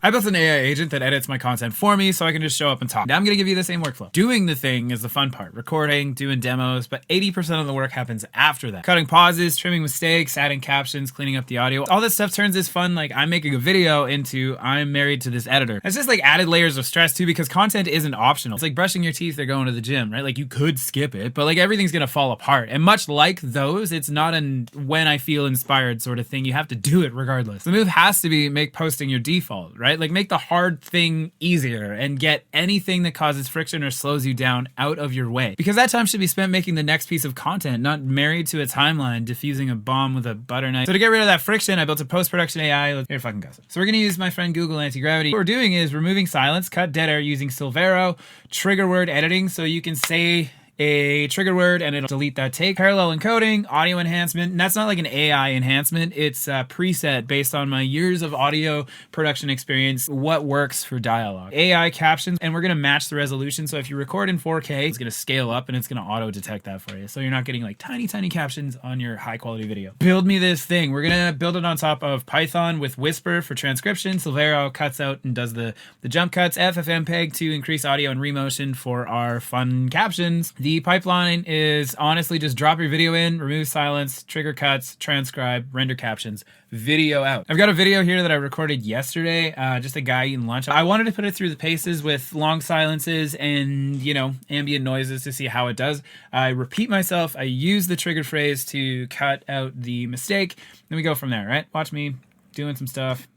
I built an AI agent that edits my content for me so I can just show up and talk. Now I'm going to give you the same workflow. Doing the thing is the fun part. Recording, doing demos, but 80% of the work happens after that. Cutting pauses, trimming mistakes, adding captions, cleaning up the audio. All this stuff turns this fun, like I'm making a video, into I'm married to this editor. It's just like added layers of stress too, because content isn't optional. It's like brushing your teeth or going to the gym, right? Like you could skip it, but like everything's going to fall apart. And much like those, it's not an when I feel inspired sort of thing. You have to do it regardless. The move has to be make posting your default, right? Like make the hard thing easier and get anything that causes friction or slows you down out of your way. Because that time should be spent making the next piece of content, not married to a timeline, diffusing a bomb with a butter knife. So to get rid of that friction, I built a post-production AI. Here fucking goes. So we're gonna use my friend Google Antigravity. What we're doing is removing silence, cut dead air using Silvero, trigger word editing, so you can say a trigger word and it'll delete that take. Parallel encoding, audio enhancement, and that's not like an AI enhancement, it's a preset based on my years of audio production experience, what works for dialogue. AI captions, and we're gonna match the resolution, so if you record in 4K, it's gonna scale up and it's gonna auto detect that for you, so you're not getting like tiny captions on your high quality video. Build me this thing. We're gonna build it on top of Python with Whisper for transcription. Silvero cuts out and does the jump cuts. FFmpeg to increase audio, and Remotion for our fun captions. The pipeline is honestly just drop your video in, remove silence, trigger cuts, transcribe, render captions, video out. I've got a video here that I recorded yesterday, just a guy eating lunch. I wanted to put it through the paces with long silences and, you know, ambient noises to see how it does. I repeat myself, I use the trigger phrase to cut out the mistake, then we go from there, right? Watch me doing some stuff.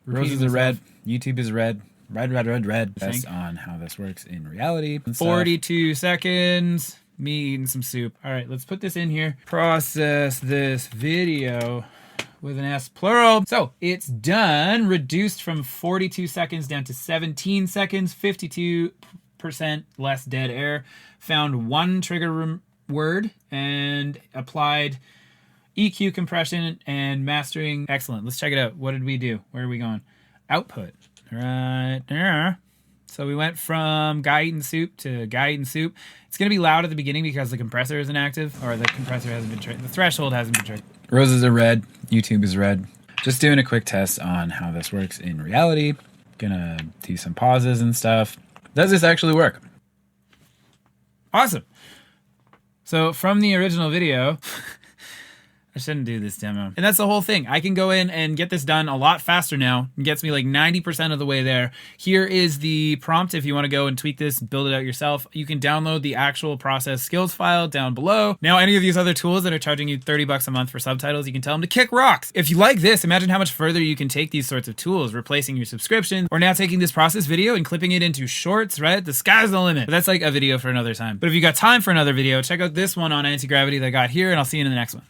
Roses are red, YouTube is red. Red. That's on how this works in reality. 42 seconds, me eating some soup. All right, let's put this in here. Process this video with an S plural. So it's done, reduced from 42 seconds down to 17 seconds, 52% less dead air. Found one trigger word and applied EQ compression and mastering. Excellent. Let's check it out. What did we do? Where are we going? Output. Right there. So we went from guy eating soup to guy eating soup. It's going to be loud at the beginning because the compressor isn't active, or the compressor hasn't been triggered. The threshold hasn't been triggered. Roses are red. YouTube is red. Just doing a quick test on how this works in reality. Gonna do some pauses and stuff. Does this actually work? Awesome. So from the original video, I shouldn't do this demo. And that's the whole thing. I can go in and get this done a lot faster now. It gets me like 90% of the way there. Here is the prompt if you want to go and tweak this, build it out yourself. You can download the actual process skills file down below. Now, any of these other tools that are charging you 30 bucks a month for subtitles, you can tell them to kick rocks. If you like this, imagine how much further you can take these sorts of tools, replacing your subscription, or now taking this process video and clipping it into shorts, right? The sky's the limit. But that's like a video for another time. But if you got time for another video, check out this one on anti-gravity that I got here, and I'll see you in the next one.